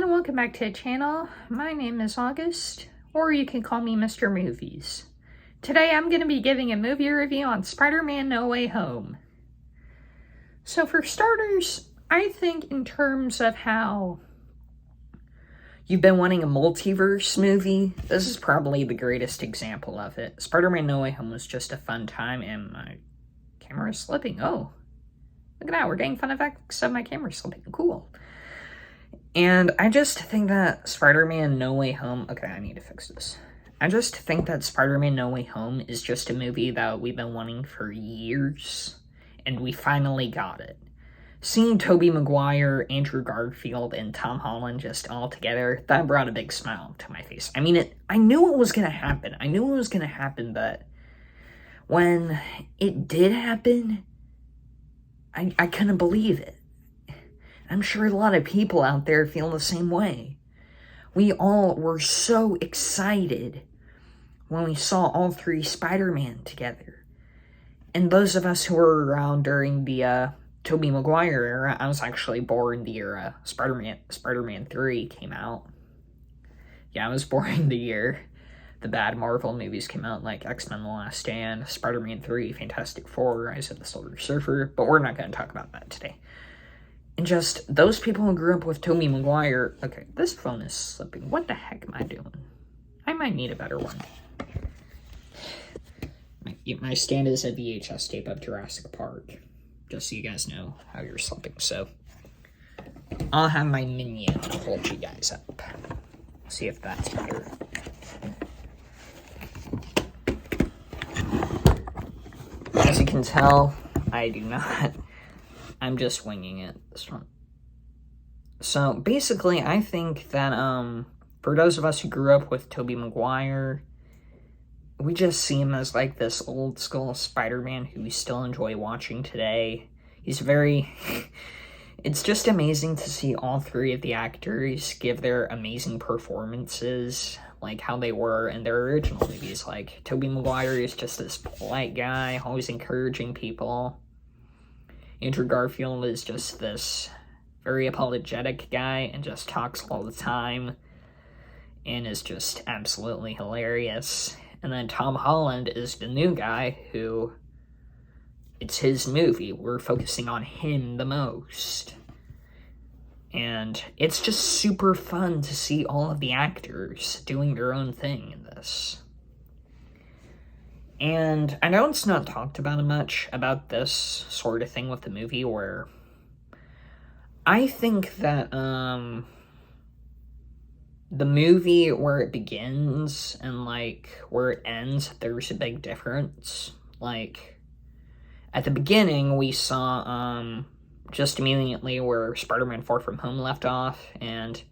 everyone, welcome back to the channel. My name is August, or you can call me Mr. Movies. Today I'm going to be giving a movie review on Spider-Man No Way Home. So for starters, I think in terms of how you've been wanting a multiverse movie, this is probably the greatest example of it. Spider-Man No Way Home was just a fun time, and my camera is slipping. Oh, look at that, we're getting fun effects of my camera slipping. Cool. And I just think that Spider-Man No Way Home... Okay, I need to fix this. I just think that Spider-Man No Way Home is just a movie that we've been wanting for years, and we finally got it. Seeing Tobey Maguire, Andrew Garfield, and Tom Holland just all together, that brought a big smile to my face. I mean, I knew it was going to happen. But when it did happen, I couldn't believe it. I'm sure a lot of people out there feel the same way. We all were so excited when we saw all three Spider-Man together. And those of us who were around during the Tobey Maguire era, I was actually born the year Spider-Man 3 came out. Yeah, I was born the year the bad Marvel movies came out, like X-Men The Last Stand, Spider-Man 3, Fantastic Four, Rise of the Silver Surfer, but we're not going to talk about that today. And just those people who grew up with Tobey Maguire... Okay, this phone is slipping. What the heck am I doing? I might need a better one. My stand is a VHS tape of Jurassic Park. Just so you guys know how you're slipping. So, I'll have my minion hold you guys up. See if that's better. As you can tell, I do not... I'm just winging it this one. So basically, I think that for those of us who grew up with Tobey Maguire, we just see him as like this old school Spider-Man who we still enjoy watching today. He's very... It's just amazing to see all three of the actors give their amazing performances, like how they were in their original movies. Like, Tobey Maguire is just this polite guy, always encouraging people. Andrew Garfield is just this very apologetic guy and just talks all the time and is just absolutely hilarious. And then Tom Holland is the new guy who, it's his movie. We're focusing on him the most. And it's just super fun to see all of the actors doing their own thing in this. And I know it's not talked about much about this sort of thing with the movie, where I think that the movie, where it begins and like where it ends, there's a big difference. Like, at the beginning we saw just immediately where Spider-Man Far From Home left off, and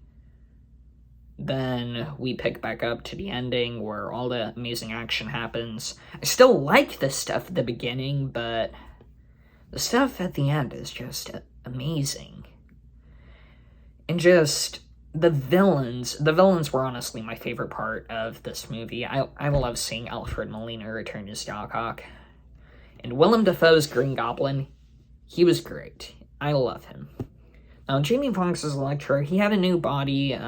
then we pick back up to the ending where all the amazing action happens. I still like the stuff at the beginning, but the stuff at the end is just amazing. And just the villains were honestly my favorite part of this movie. I love seeing Alfred Molina return as Doc Ock. And Willem Dafoe's Green Goblin, he was great. I love him. Now, Jamie Foxx's Electro, he had a new body.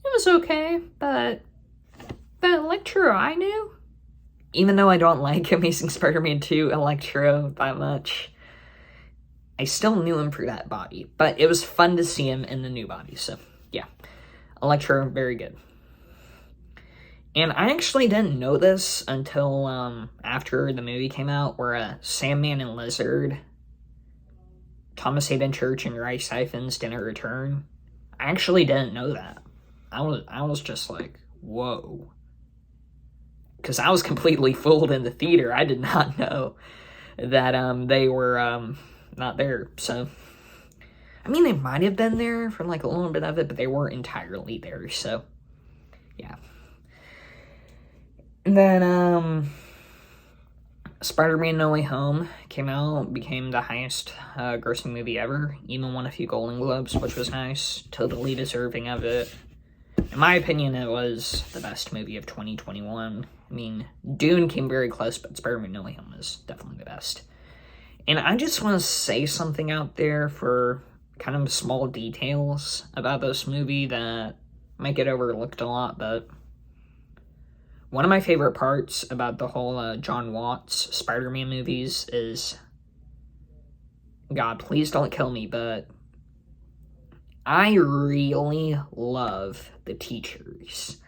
It was okay, but the Electro I knew, even though I don't like Amazing Spider-Man 2 Electro that much, I still knew him for that body. But it was fun to see him in the new body, so yeah. Electro, very good. And I actually didn't know this until after the movie came out, where Sandman and Lizard, Thomas Hayden Church, and Rice Siphons didn't return. I actually didn't know that. I was just like, whoa. Because I was completely fooled in the theater. I did not know that they were not there. So, I mean, they might have been there for like a little bit of it, but they weren't entirely there. So, yeah. And then Spider-Man No Way Home came out, became the highest grossing movie ever. Even won a few Golden Globes, which was nice. Totally deserving of it. In my opinion, it was the best movie of 2021. I mean, Dune came very close, but Spider-Man No Way Home is definitely the best. And I just want to say something out there for kind of small details about this movie that might get overlooked a lot, but one of my favorite parts about the whole John Watts Spider-Man movies is, God, please don't kill me, but I really love the teachers.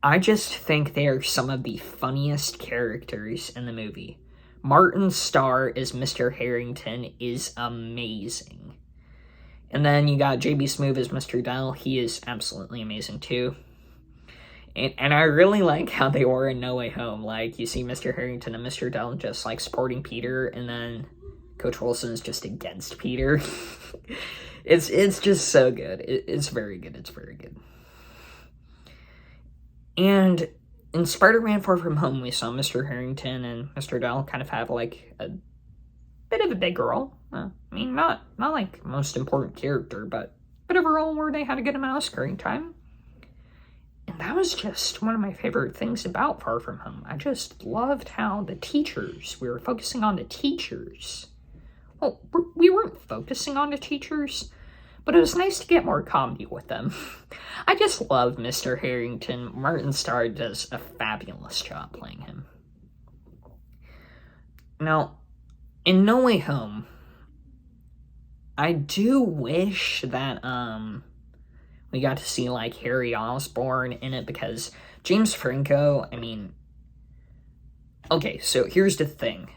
I just think they are some of the funniest characters in the movie. Martin Starr as Mr. Harrington is amazing. And then you got J.B. Smoove as Mr. Dell. He is absolutely amazing too. And I really like how they were in No Way Home. Like, you see Mr. Harrington and Mr. Dell just, like, supporting Peter, and then Coach Wilson is just against Peter. It's just so good. It's very good. It's very good. And in Spider-Man Far From Home, we saw Mr. Harrington and Mr. Dell kind of have, like, a bit of a big role. I mean, not like, most important character, but a bit of a role where they had a good amount of screen time. And that was just one of my favorite things about Far From Home. I just loved how the teachers, we were focusing on the teachers. Well, we weren't focusing on the teachers, but it was nice to get more comedy with them. I just love Mr. Harrington. Martin Starr does a fabulous job playing him. Now, in No Way Home, I do wish that, we got to see, like, Harry Osborn in it, because James Franco, I mean, okay, so here's the thing.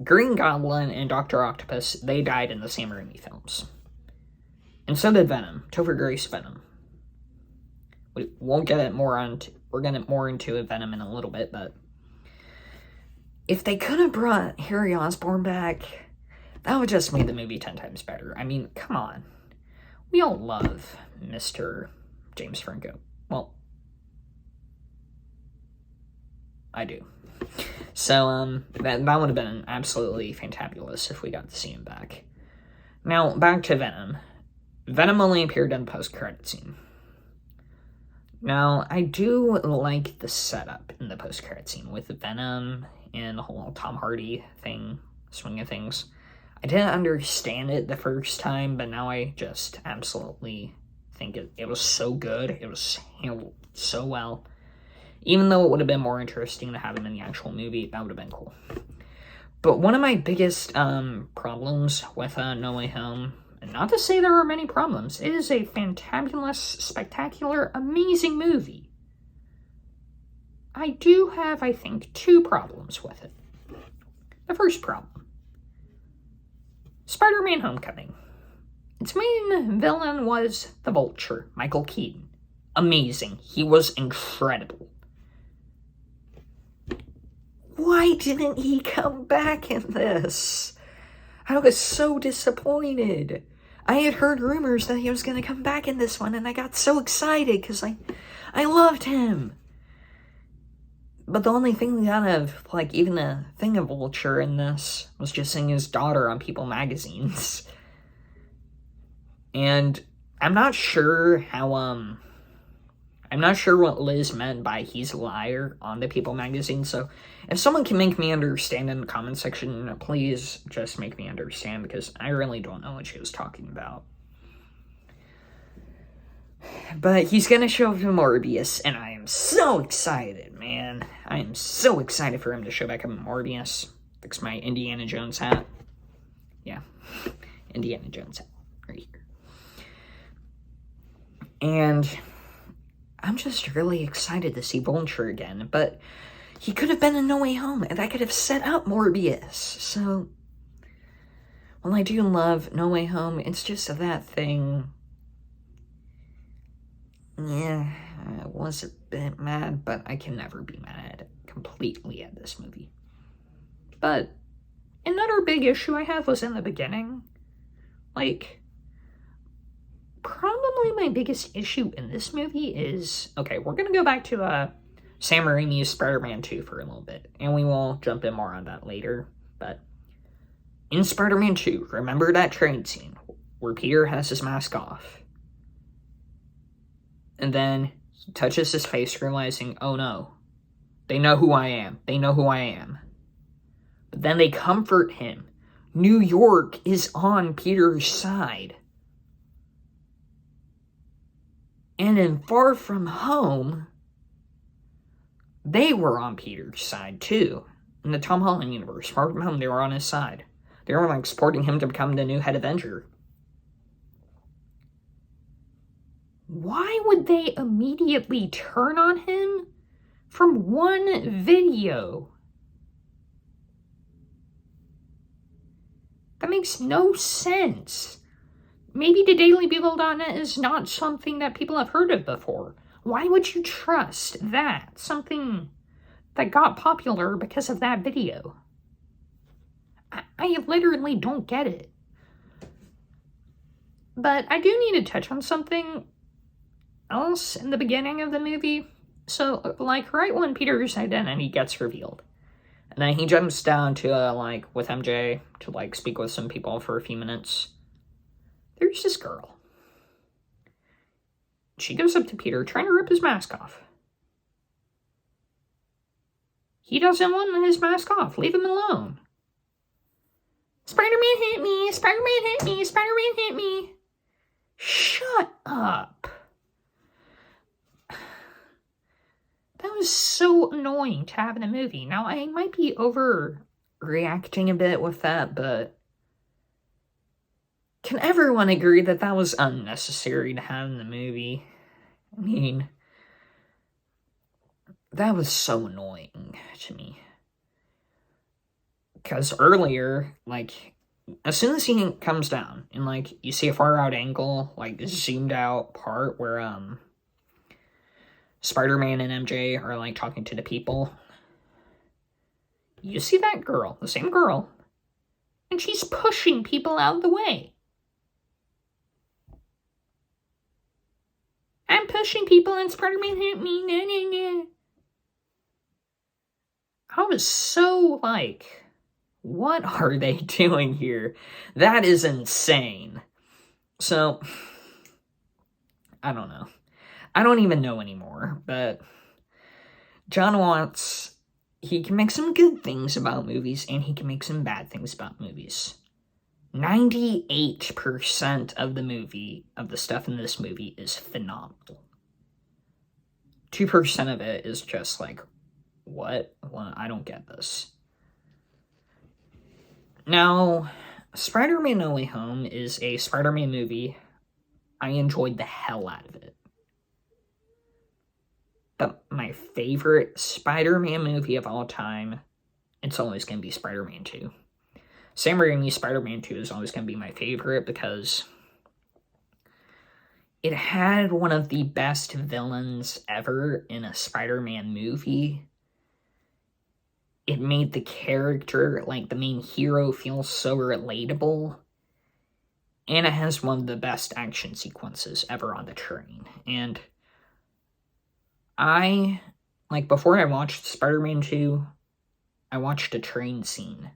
Green Goblin and Dr. Octopus, they died in the Sam Raimi films. And so did Venom, Topher Grace Venom. We'll get it more onto, we're going to get more into Venom in a little bit, but if they could have brought Harry Osborn back, that would just make the movie 10 times better. I mean, come on. We all love Mr. James Franco. Well, I do. So, that would have been absolutely fantabulous if we got to see him back. Now, back to Venom. Venom only appeared in the post-credit scene. Now, I do like the setup in the post-credit scene with Venom and the whole Tom Hardy thing, swing of things. I didn't understand it the first time, but now I just absolutely think it was so good. It was handled so well. Even though it would have been more interesting to have him in the actual movie, that would have been cool. But one of my biggest problems with No Way Home, and not to say there are many problems, it is a fantabulous, spectacular, amazing movie. I do have, I think, 2 problems with it. The first problem. Spider-Man Homecoming. Its main villain was the Vulture, Michael Keaton. Amazing. He was incredible. Why didn't he come back in this? I was so disappointed. I had heard rumors that he was going to come back in this one, and I got so excited because I loved him. But the only thing out of, like, even a thing of Vulture in this was just seeing his daughter on People magazines. And I'm not sure how, I'm not sure what Liz meant by he's a liar on the People magazine, so if someone can make me understand in the comment section, please just make me understand, because I really don't know what she was talking about. But he's gonna show up in Morbius, and I am so excited, man. I am so excited for him to show back up in Morbius. Fix my Indiana Jones hat. Yeah, Indiana Jones hat, right here. And I'm just really excited to see Vulture again, but he could have been in No Way Home, and that could have set up Morbius. So, while I do love No Way Home, it's just that thing. Yeah, I was a bit mad, but I can never be mad completely at this movie. But another big issue I have was in the beginning. Like, probably my biggest issue in this movie is, okay, we're gonna go back to Sam Raimi's Spider-Man 2 for a little bit, and we will jump in more on that later. But in Spider-Man 2, remember that train scene where Peter has his mask off? And then he touches his face, realizing, oh no, they know who I am. They know who I am. But then they comfort him. New York is on Peter's side. And in Far From Home, they were on Peter's side too. In the Tom Holland universe, Far From Home, they were on his side. They were like supporting him to become the new head Avenger. Why would they immediately turn on him from one video? That makes no sense. Maybe the DailyBugle.net is not something that people have heard of before. Why would you trust that? Something that got popular because of that video. I literally don't get it. But I do need to touch on something else in the beginning of the movie. So, like, right when Peter's identity gets revealed, and then he jumps down to, with MJ to, speak with some people for a few minutes, there's this girl. She goes up to Peter, trying to rip his mask off. He doesn't want his mask off. Leave him alone. Spider-Man hit me! Spider-Man hit me! Spider-Man hit me! Shut up! That was so annoying to have in a movie. Now, I might be overreacting a bit with that, but can everyone agree that that was unnecessary to have in the movie? I mean, that was so annoying to me. Because earlier, as soon as he comes down, and, you see a far-out angle, zoomed-out part where, Spider-Man and MJ are, talking to the people. You see that girl, the same girl, and she's pushing people out of the way. I'm pushing people and Spider-Man hit me, nah, nah, nah. I was so, what are they doing here? That is insane. So, I don't know. I don't even know anymore, but John Watts, he can make some good things about movies, and he can make some bad things about movies. 98% of the stuff in this movie is phenomenal. 2% of it is just what? Well, I don't get this. Now, Spider-Man No Way Home is a Spider-Man movie. I enjoyed the hell out of it. But my favorite Spider-Man movie of all time, it's always going to be Spider-Man 2. Sam Raimi's Spider-Man 2 is always going to be my favorite because it had one of the best villains ever in a Spider-Man movie. It made the character, the main hero, feel so relatable. And it has one of the best action sequences ever on the train. And before I watched Spider-Man 2, I watched a train scene.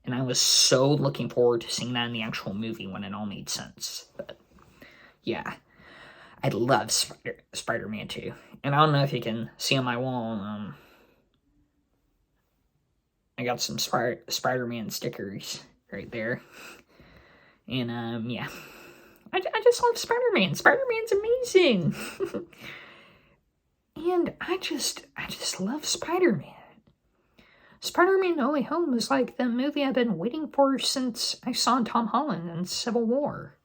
And I was so looking forward to seeing that in the actual movie when it all made sense. But, yeah. I love Spider-Man 2. And I don't know if you can see on my wall, I got some Spider-Man stickers right there. And, yeah. I just love Spider-Man. Spider-Man's amazing. And I just love Spider-Man. Spider-Man No Way Home is the movie I've been waiting for since I saw Tom Holland in Civil War.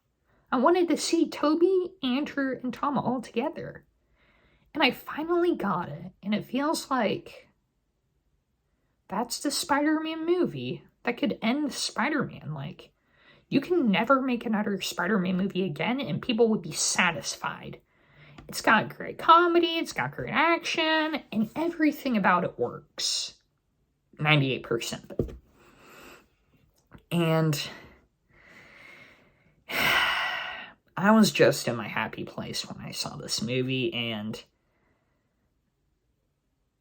I wanted to see Tobey, Andrew, and Tom all together. And I finally got it. And it feels like that's the Spider-Man movie that could end Spider-Man. You can never make another Spider-Man movie again and people would be satisfied. It's got great comedy, it's got great action, and everything about it works. 98% of it. And I was just in my happy place when I saw this movie, and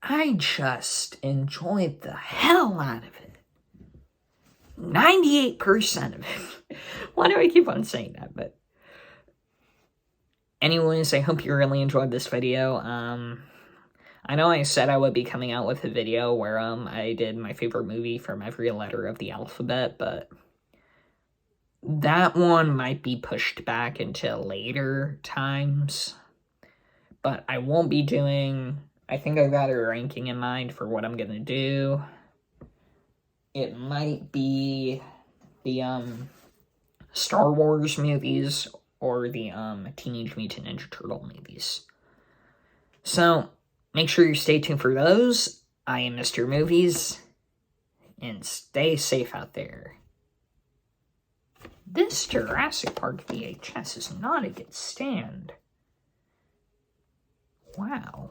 I just enjoyed the hell out of it. 98% of it. Why do I keep on saying that? But anyways, I hope you really enjoyed this video. I know I said I would be coming out with a video where I did my favorite movie from every letter of the alphabet, but that one might be pushed back into later times. But I won't be doing... I think I've got a ranking in mind for what I'm going to do. It might be the Star Wars movies or the Teenage Mutant Ninja Turtle movies. So, make sure you stay tuned for those. I am Mr. Movies, and stay safe out there. This Jurassic Park VHS is not a good stand. Wow.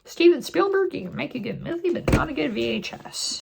Steven Spielberg, you can make a good movie, but not a good VHS.